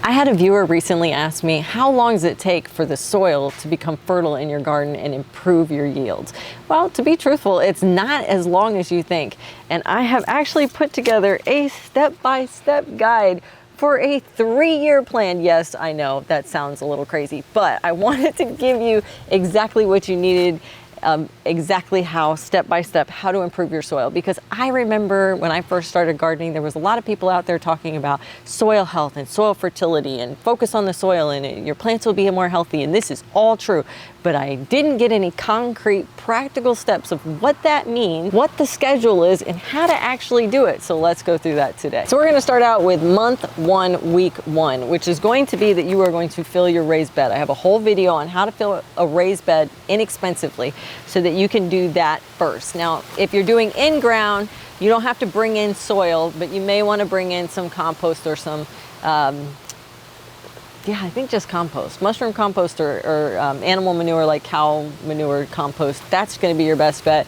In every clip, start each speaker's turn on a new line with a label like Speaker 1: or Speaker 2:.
Speaker 1: I had a viewer recently ask me, how long does it take for the soil to become fertile in your garden and improve your yields? Well, to be truthful, it's not as long as you think. And I have actually put together a step-by-step guide for a 3-year plan. Yes, I know that sounds a little crazy, but I wanted to give you exactly what you needed, exactly how, step by step, how to improve your soil. Because I remember when I first started gardening, there was a lot of people out there talking about soil health and soil fertility and focus on the soil and your plants will be more healthy. And this is all true. But I didn't get any concrete, practical steps of what that means, what the schedule is, and how to actually do it. So let's go through that today. So we're going to start out with month 1, week 1, which is going to be that you are going to fill your raised bed. I have a whole video on how to fill a raised bed inexpensively so that you can do that first. Now, if you're doing in-ground, you don't have to bring in soil, but you may want to bring in some compost or some I think just compost, mushroom compost or animal manure like cow manure compost. That's going to be your best bet.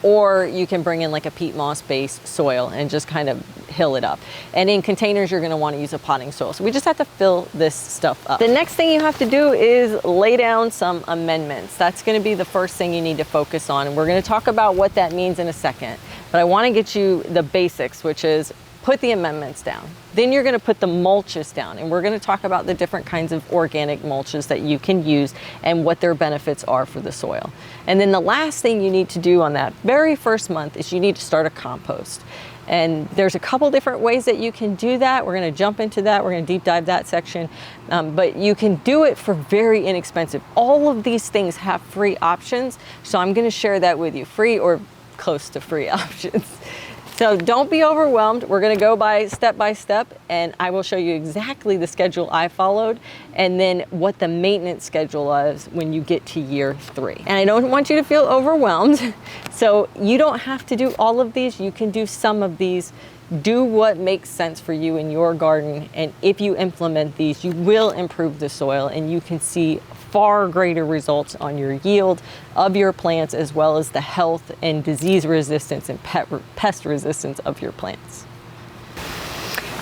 Speaker 1: Or you can bring in like a peat moss based soil and just kind of hill it up. And in containers, you're going to want to use a potting soil. So we just have to fill this stuff up. The next thing you have to do is lay down some amendments. That's going to be the first thing you need to focus on. And we're going to talk about what that means in a second. But I want to get you the basics, which is put the amendments down. Then you're going to put the mulches down, and we're going to talk about the different kinds of organic mulches that you can use and what their benefits are for the soil. And then the last thing you need to do on that very first month is you need to start a compost. And there's a couple different ways that you can do that. We're going to jump into that. We're going to deep dive that section. But you can do it for very inexpensive. All of these things have free options. So I'm going to share that with you, free or close to free options. So don't be overwhelmed. We're going to go by step, and I will show you exactly the schedule I followed and then what the maintenance schedule is when you get to year 3. And I don't want you to feel overwhelmed. So you don't have to do all of these. You can do some of these. Do what makes sense for you in your garden. And if you implement these, you will improve the soil and you can see far greater results on your yield of your plants, as well as the health and disease resistance and pest resistance of your plants.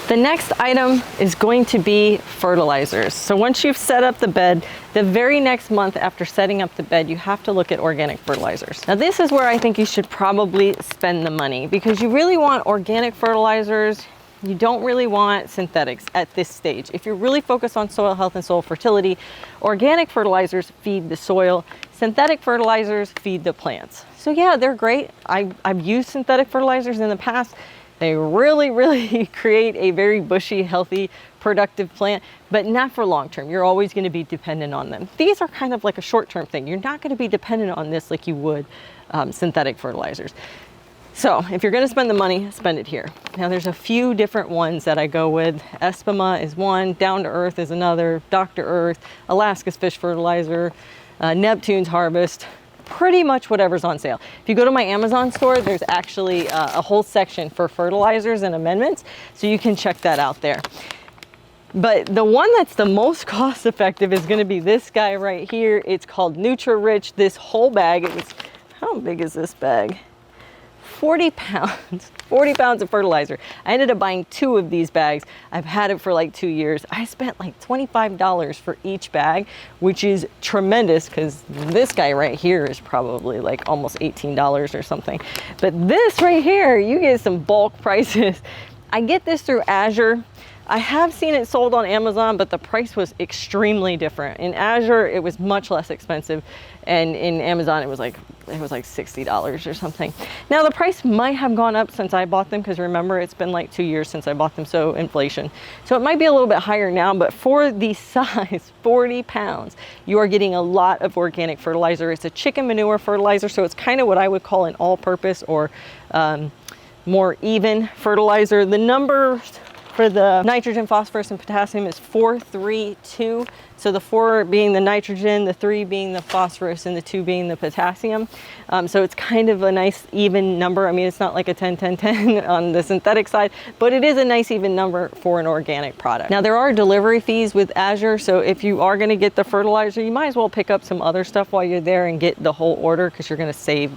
Speaker 1: The next item is going to be fertilizers. So once you've set up the bed, the very next month after setting up the bed, you have to look at organic fertilizers. Now this is where I think you should probably spend the money, because you really want organic fertilizers. You don't really want synthetics at this stage. If you're really focused on soil health and soil fertility, organic fertilizers feed the soil. Synthetic fertilizers feed the plants. So yeah, they're great. I've used synthetic fertilizers in the past. They really create a very bushy, healthy, productive plant, but not for long term. You're always going to be dependent on them. These are kind of like a short-term thing. You're not going to be dependent on this like you would synthetic fertilizers. So if you're going to spend the money, spend it here. Now there's a few different ones that I go with. Espuma is one, Down to Earth is another, Dr. Earth, Alaska's Fish Fertilizer, Neptune's Harvest, pretty much whatever's on sale. If you go to my Amazon store, there's actually a whole section for fertilizers and amendments, so you can check that out there. But the one that's the most cost effective is going to be this guy right here. It's called Nutri-Rich. This whole bag, how big is this bag? 40 pounds, 40 pounds of fertilizer. I ended up buying 2 of these bags. I've had it for like 2 years. I spent like $25 for each bag, which is tremendous because this guy right here is probably like almost $18 or something. But this right here, you get some bulk prices. I get this through Azure. I have seen it sold on Amazon, but the price was extremely different. In Azure, it was much less expensive, and in Amazon, it was like $60 or something. Now, the price might have gone up since I bought them, because remember, it's been like 2 years since I bought them, so inflation. So it might be a little bit higher now, but for the size, 40 pounds, you are getting a lot of organic fertilizer. It's a chicken manure fertilizer, so it's kind of what I would call an all-purpose or more even fertilizer. The numbers for the nitrogen, phosphorus, and potassium is 4-3-2. So the 4 being the nitrogen, the 3 being the phosphorus, and the 2 being the potassium. So it's kind of a nice even number. I mean, it's not like a 10-10-10 on the synthetic side, but it is a nice even number for an organic product. Now there are delivery fees with Azure, so if you are gonna get the fertilizer, you might as well pick up some other stuff while you're there and get the whole order, because you're gonna save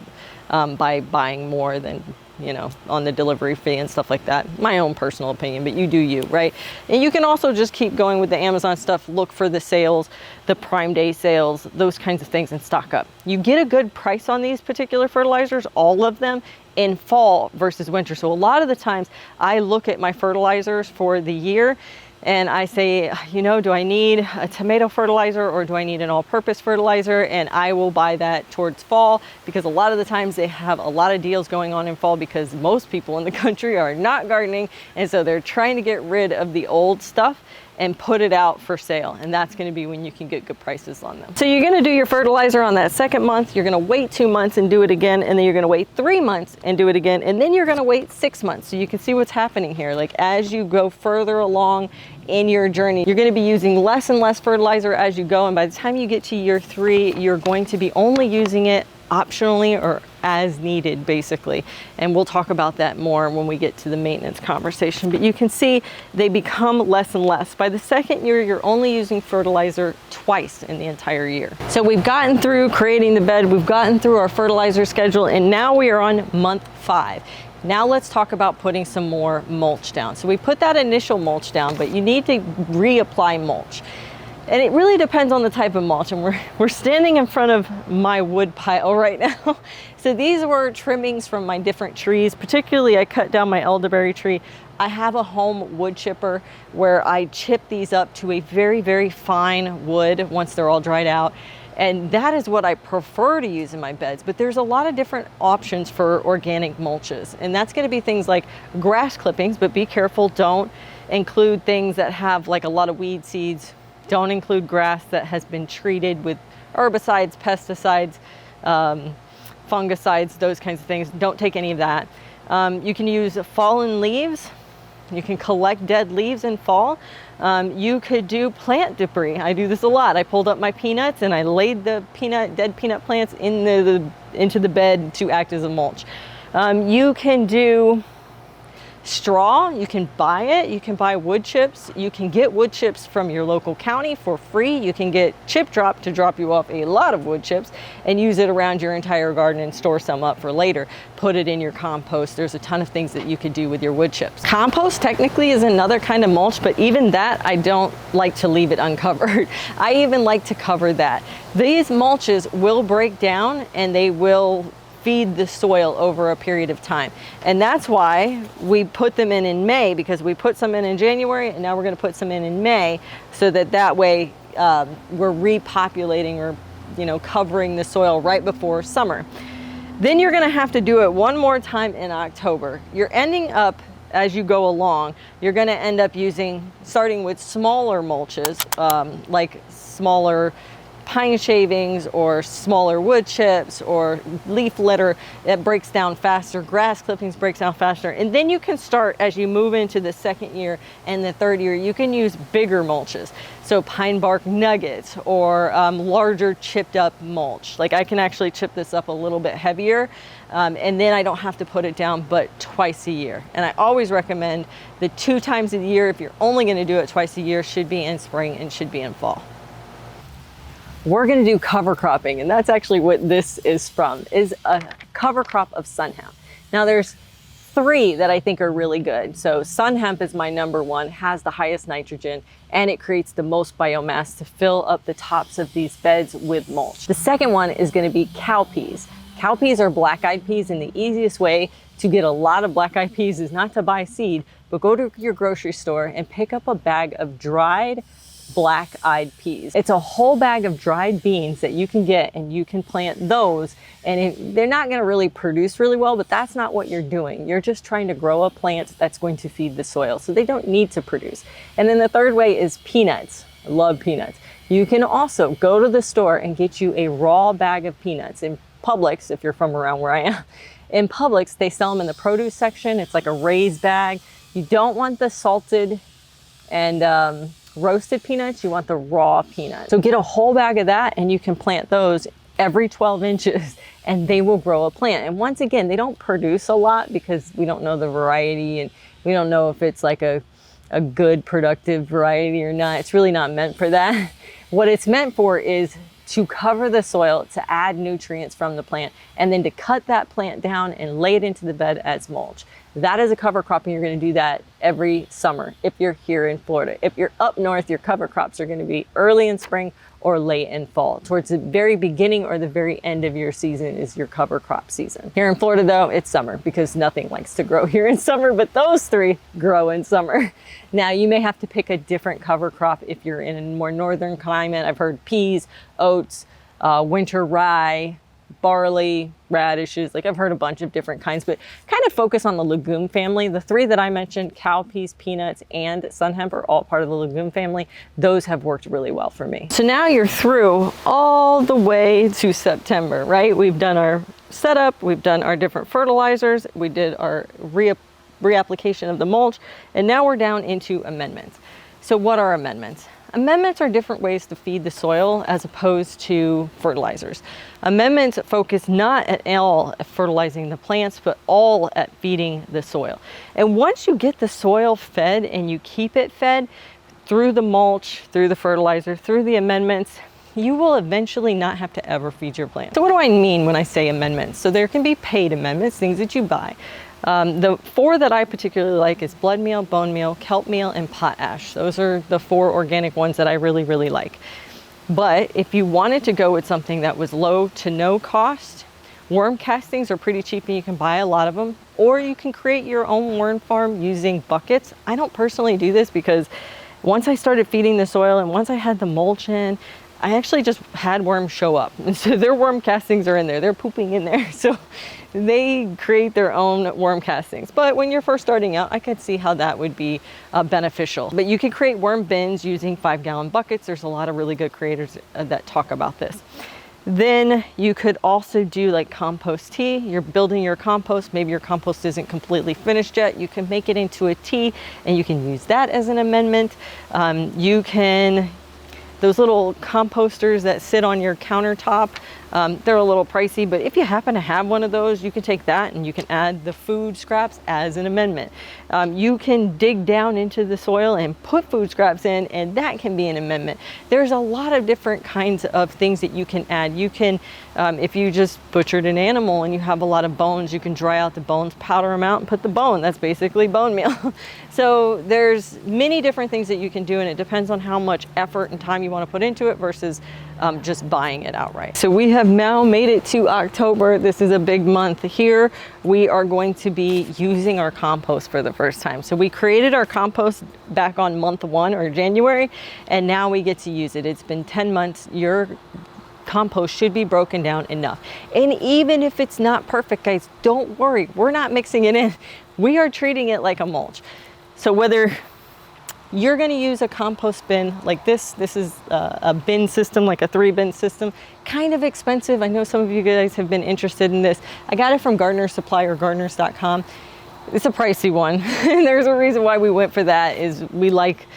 Speaker 1: by buying more than you know, on the delivery fee and stuff like that. My own personal opinion, but you do you, right? And you can also just keep going with the Amazon stuff, look for the sales, the Prime Day sales, those kinds of things, and stock up. You get a good price on these particular fertilizers, all of them, in fall versus winter. So a lot of the times I look at my fertilizers for the year and I say, you know, do I need a tomato fertilizer or do I need an all-purpose fertilizer? And I will buy that towards fall, because a lot of the times they have a lot of deals going on in fall because most people in the country are not gardening. And so they're trying to get rid of the old stuff and put it out for sale. And that's gonna be when you can get good prices on them. So you're gonna do your fertilizer on that second month, you're gonna wait 2 months and do it again, and then you're gonna wait 3 months and do it again, and then you're gonna wait 6 months. So you can see what's happening here. Like as you go further along in your journey, you're gonna be using less and less fertilizer as you go, and by the time you get to year 3, you're going to be only using it optionally or as needed, basically. And we'll talk about that more when we get to the maintenance conversation. But you can see they become less and less. By the second year, you're only using fertilizer twice in the entire year. So we've gotten through creating the bed, we've gotten through our fertilizer schedule, and now we are on month 5. Now let's talk about putting some more mulch down. So we put that initial mulch down, but you need to reapply mulch. And it really depends on the type of mulch. And we're standing in front of my wood pile right now. So these were trimmings from my different trees. Particularly, I cut down my elderberry tree. I have a home wood chipper where I chip these up to a very, very fine wood once they're all dried out. And that is what I prefer to use in my beds. But there's a lot of different options for organic mulches. And that's gonna be things like grass clippings, but be careful, don't include things that have like a lot of weed seeds. Don't include grass that has been treated with herbicides, pesticides, fungicides, those kinds of things. Don't take any of that. You can use fallen leaves. You can collect dead leaves in fall. You could do plant debris. I do this a lot. I pulled up my peanuts and I laid the dead peanut plants into the bed to act as a mulch. You can do straw, you can buy it, you can buy wood chips, you can get wood chips from your local county for free, you can get Chip Drop to drop you off a lot of wood chips and use it around your entire garden and store some up for later. Put it in your compost. There's a ton of things that you could do with your wood chips. Compost technically is another kind of mulch, but even that I don't like to leave it uncovered. I even like to cover that. These mulches will break down and they will feed the soil over a period of time. And that's why we put them in May, because we put some in January and now we're going to put some in May, so that way we're repopulating or, you know, covering the soil right before summer. Then you're going to have to do it one more time in October. You're ending up, as you go along, you're going to end up starting with smaller mulches, like smaller pine shavings or smaller wood chips or leaf litter that breaks down faster, grass clippings breaks down faster. And then you can start, as you move into the second year and the third year, you can use bigger mulches. So pine bark nuggets or larger chipped up mulch. Like I can actually chip this up a little bit heavier and then I don't have to put it down but twice a year. And I always recommend the 2 times a year. If you're only going to do it twice a year, should be in spring and should be in fall. We're going to do cover cropping, and that's actually what this is from, is a cover crop of sun hemp. Now there's 3 that I think are really good. So sun hemp is my number 1, has the highest nitrogen, and it creates the most biomass to fill up the tops of these beds with mulch. The second one is going to be cowpeas. Cowpeas are black-eyed peas, and the easiest way to get a lot of black-eyed peas is not to buy seed, but go to your grocery store and pick up a bag of dried black-eyed peas. It's a whole bag of dried beans that you can get, and you can plant those, and they're not going to really produce really well, but that's not what you're doing. You're just trying to grow a plant that's going to feed the soil, so they don't need to produce. And then the third way is peanuts. I love peanuts. You can also go to the store and get you a raw bag of peanuts. In Publix, if you're from around where I am, in Publix they sell them in the produce section. It's like a raised bag. You don't want the salted and roasted peanuts, you want the raw peanuts. So get a whole bag of that and you can plant those every 12 inches and they will grow a plant. And once again, they don't produce a lot because we don't know the variety and we don't know if it's like a good productive variety or not. It's really not meant for that. What it's meant for is to cover the soil, to add nutrients from the plant, and then to cut that plant down and lay it into the bed as mulch. That is a cover crop, and you're going to do that every summer if you're here in Florida. If you're up north, your cover crops are going to be early in spring or late in fall. Towards the very beginning or the very end of your season is your cover crop season. Here in Florida though, it's summer because nothing likes to grow here in summer, but those three grow in summer. Now you may have to pick a different cover crop if you're in a more northern climate. I've heard peas, oats, winter rye, barley, radishes. Like I've heard a bunch of different kinds, but kind of focus on the legume family. The three that I mentioned, cowpeas, peanuts, and sun hemp, are all part of the legume family. Those have worked really well for me. So now you're through all the way to September, right? We've done our setup, we've done our different fertilizers, we did our reapplication of the mulch, and now we're down into amendments. So what are amendments? Amendments are different ways to feed the soil as opposed to fertilizers. Amendments focus not at all at fertilizing the plants, but all at feeding the soil. And once you get the soil fed and you keep it fed through the mulch, through the fertilizer, through the amendments, you will eventually not have to ever feed your plants. So what do I mean when I say amendments? So there can be paid amendments, things that you buy. The four that I particularly like is blood meal, bone meal, kelp meal, and potash. Those are the four organic ones that I really, really like. But if you wanted to go with something that was low to no cost, worm castings are pretty cheap and you can buy a lot of them, or you can create your own worm farm using buckets. I don't personally do this because once I started feeding the soil and once I had the mulch in, I actually just had worms show up. And so their worm castings are in there. They're pooping in there. So they create their own worm castings. But when you're first starting out, I could see how that would be beneficial. But you could create worm bins using 5-gallon buckets. There's a lot of really good creators that talk about this. Then you could also do like compost tea. You're building your compost. Maybe your compost isn't completely finished yet. You can make it into a tea and you can use that as an amendment. Those little composters that sit on your countertop, they're a little pricey, but if you happen to have one of those, you can take that and you can add the food scraps as an amendment. You can dig down into the soil and put food scraps in, and that can be an amendment. There's a lot of different kinds of things that you can add. You can, if you just butchered an animal and you have a lot of bones, you can dry out the bones, powder them out, and put the bone. That's basically bone meal. So there's many different things that you can do, and it depends on how much effort and time you want to put into it versus just buying it outright. So we have now made it to October. This is a big month here. We are going to be using our compost for the first time. So we created our compost back on month 1 or January, and now we get to use it. It's been 10 months. Your compost should be broken down enough. And even if it's not perfect, guys, don't worry. We're not mixing it in. We are treating it like a mulch. So whether you're going to use a compost bin like this is a bin system, like a 3-bin system, kind of expensive. I know some of you guys have been interested in this. I got it from Gardener Supply or gardeners.com. It's a pricey one. And there's a reason why we went for that is we like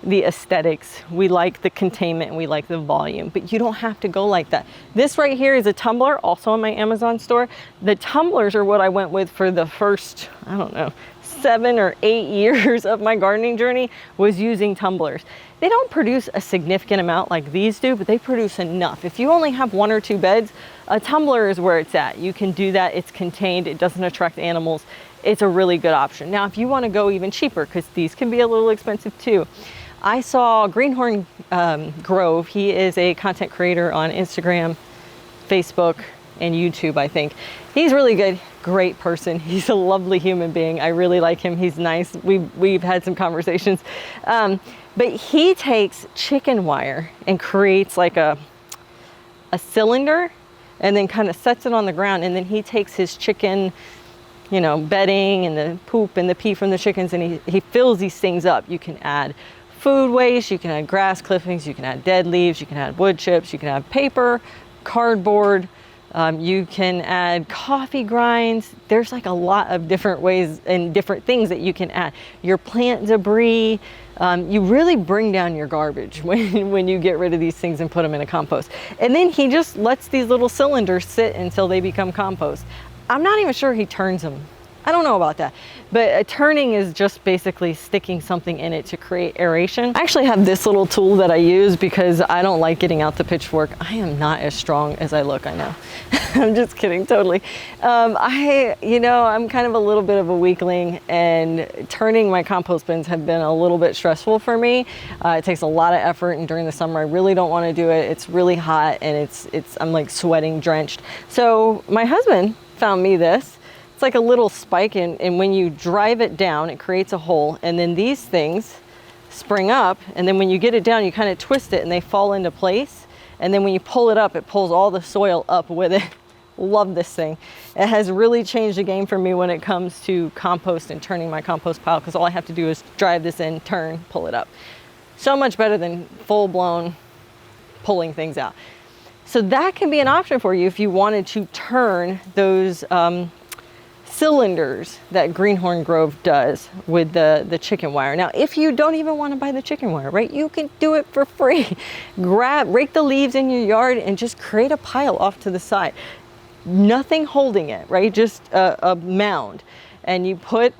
Speaker 1: the aesthetics, we like the containment, and we like the volume, but you don't have to go like that. This right here is a tumbler, also on my Amazon store. The tumblers are what I went with for the first, I don't know, 7 or 8 years of my gardening journey, was using tumblers. They don't produce a significant amount like these do, but they produce enough. If you only have 1 or 2 beds, a tumbler is where it's at. You can do that. It's contained. It doesn't attract animals. It's a really good option. Now, if you want to go even cheaper, because these can be a little expensive too, I saw Greenhorn Grove. He is a content creator on Instagram, Facebook, and YouTube, I think. He's really good, great person. He's a lovely human being. I really like him. He's nice. We've had some conversations. But he takes chicken wire and creates like a cylinder and then kind of sets it on the ground. And then he takes his chicken, bedding and the poop and the pee from the chickens, and he fills these things up. You can add food waste, you can add grass clippings, you can add dead leaves, you can add wood chips, you can add paper, cardboard, you can add coffee grinds. There's like a lot of different ways and different things that you can add. Your plant debris, you really bring down your garbage when you get rid of these things and put them in a compost. And then he just lets these little cylinders sit until they become compost. I'm not even sure he turns them I don't know about that. But turning is just basically sticking something in it to create aeration. I actually have this little tool that I use because I don't like getting out the pitchfork. I am not as strong as I look, I know. I'm just kidding, totally. I'm kind of a little bit of a weakling, and turning my compost bins have been a little bit stressful for me. It takes a lot of effort, and during the summer I really don't want to do it. It's really hot, and I'm like sweating, drenched. So my husband found me this. It's like a little spike, and when you drive it down, it creates a hole, and then these things spring up, and then when you get it down, you kind of twist it and they fall into place, and then when you pull it up, it pulls all the soil up with it. Love this thing. It has really changed the game for me when it comes to compost and turning my compost pile, because all I have to do is drive this in, turn, pull it up. So much better than full-blown pulling things out. So that can be an option for you if you wanted to turn those cylinders that Greenhorn Grove does with the chicken wire. Now, if you don't even want to buy the chicken wire, right, you can do it for free. Rake the leaves in your yard and just create a pile off to the side. Nothing holding it, right? Just a mound. And you put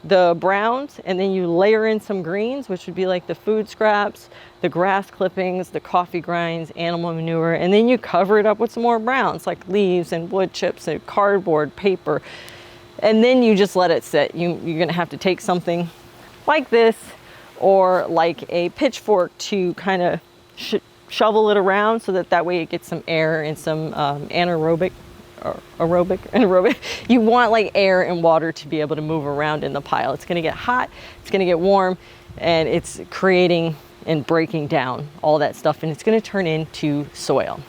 Speaker 1: the browns, and then you layer in some greens, which would be like the food scraps, the grass clippings, the coffee grinds, animal manure, and then you cover it up with some more browns, like leaves and wood chips and cardboard, paper. And then you just let it sit. You're gonna have to take something like this or like a pitchfork to kind of shovel it around so that way it gets some air and some anaerobic. You want like air and water to be able to move around in the pile. It's gonna get hot, it's gonna get warm, and it's creating and breaking down all that stuff, and it's gonna turn into soil.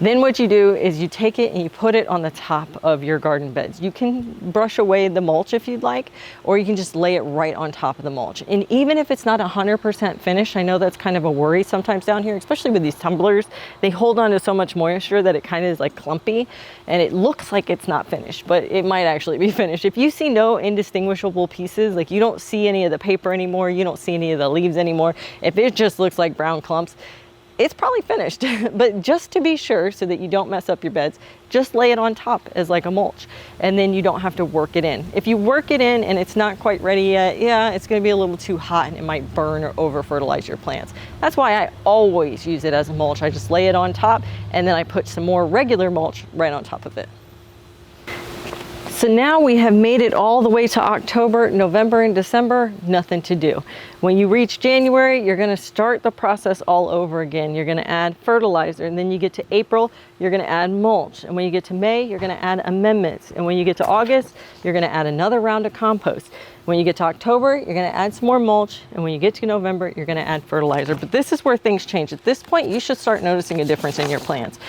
Speaker 1: Then what you do is you take it and you put it on the top of your garden beds. You can brush away the mulch if you'd like, or you can just lay it right on top of the mulch. And even if it's not 100% finished, I know that's kind of a worry sometimes down here, especially with these tumblers. They hold on to so much moisture that it kind of is like clumpy, and it looks like it's not finished, but it might actually be finished. If you see no indistinguishable pieces, like you don't see any of the paper anymore, you don't see any of the leaves anymore, if it just looks like brown clumps, it's probably finished. But just to be sure, so that you don't mess up your beds, just lay it on top as like a mulch, and then you don't have to work it in. If you work it in and it's not quite ready yet, yeah, it's gonna be a little too hot and it might burn or over fertilize your plants. That's why I always use it as a mulch. I just lay it on top, and then I put some more regular mulch right on top of it. So now we have made it all the way to October, November, and December, nothing to do. When you reach January, you're gonna start the process all over again. You're gonna add fertilizer, and then you get to April, you're gonna add mulch. And when you get to May, you're gonna add amendments. And when you get to August, you're gonna add another round of compost. When you get to October, you're gonna add some more mulch. And when you get to November, you're gonna add fertilizer. But this is where things change. At this point, you should start noticing a difference in your plants.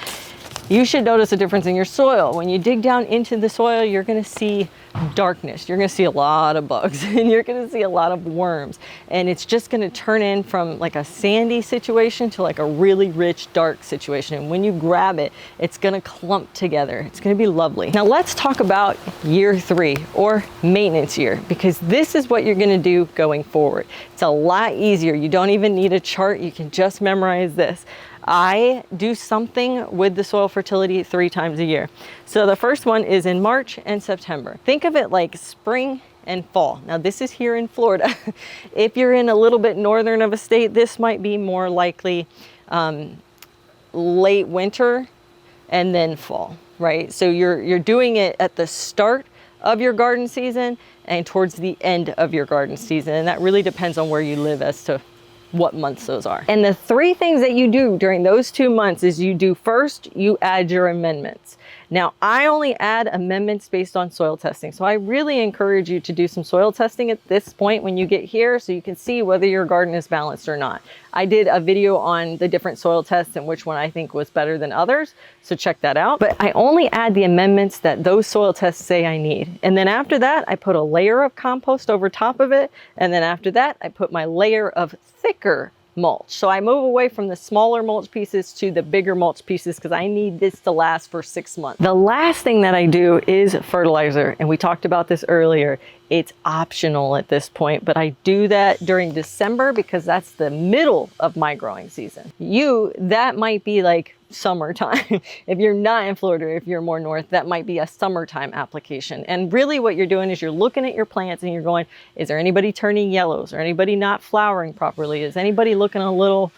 Speaker 1: You should notice a difference in your soil. When you dig down into the soil, you're gonna see darkness. You're gonna see a lot of bugs, and you're gonna see a lot of worms. And it's just gonna turn in from like a sandy situation to like a really rich, dark situation. And when you grab it, it's gonna clump together. It's gonna be lovely. Now let's talk about year 3, or maintenance year, because this is what you're gonna do going forward. It's a lot easier. You don't even need a chart. You can just memorize this. I do something with the soil fertility 3 times a year. So the first one is in March and September. Think of it like spring and fall. Now this is here in Florida. If you're in a little bit northern of a state, this might be more likely late winter and then fall, right? So you're doing it at the start of your garden season and towards the end of your garden season. And that really depends on where you live as to what months those are. And the 3 things that you do during those 2 months is first, you add your amendments. Now, I only add amendments based on soil testing. So I really encourage you to do some soil testing at this point when you get here, so you can see whether your garden is balanced or not. I did a video on the different soil tests and which one I think was better than others, so check that out. But I only add the amendments that those soil tests say I need. And then after that, I put a layer of compost over top of it. And then after that, I put my layer of thicker mulch. So I move away from the smaller mulch pieces to the bigger mulch pieces, because I need this to last for 6 months. The last thing that I do is fertilizer, and we talked about this earlier. It's optional at this point, but I do that during December because that's the middle of my growing season. That might be like summertime. If you're not in Florida, if you're more north, that might be a summertime application. And really what you're doing is you're looking at your plants and you're going, is there anybody turning yellow? Is there anybody not flowering properly? Is anybody looking a little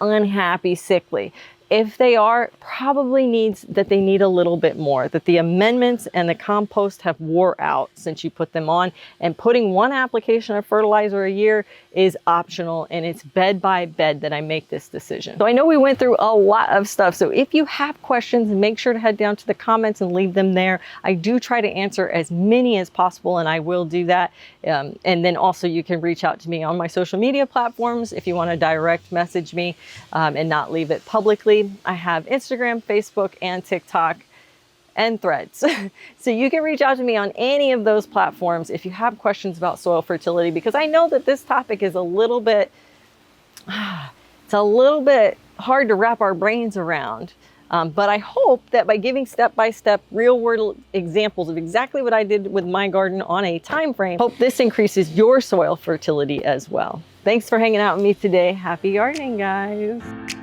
Speaker 1: unhappy, sickly? If they are, probably means that they need a little bit more, that the amendments and the compost have wore out since you put them on, and putting one application of fertilizer a year is optional, and it's bed by bed that I make this decision. So I know we went through a lot of stuff, so if you have questions, make sure to head down to the comments and leave them there. I do try to answer as many as possible, and I will do that. And then also you can reach out to me on my social media platforms if you want to direct message me and not leave it publicly. I have Instagram, Facebook, and TikTok, and Threads. So you can reach out to me on any of those platforms if you have questions about soil fertility, because I know that this topic is a little bit, it's a little bit hard to wrap our brains around. But I hope that by giving step-by-step real-world examples of exactly what I did with my garden on a time frame, hope this increases your soil fertility as well. Thanks for hanging out with me today. Happy gardening, guys.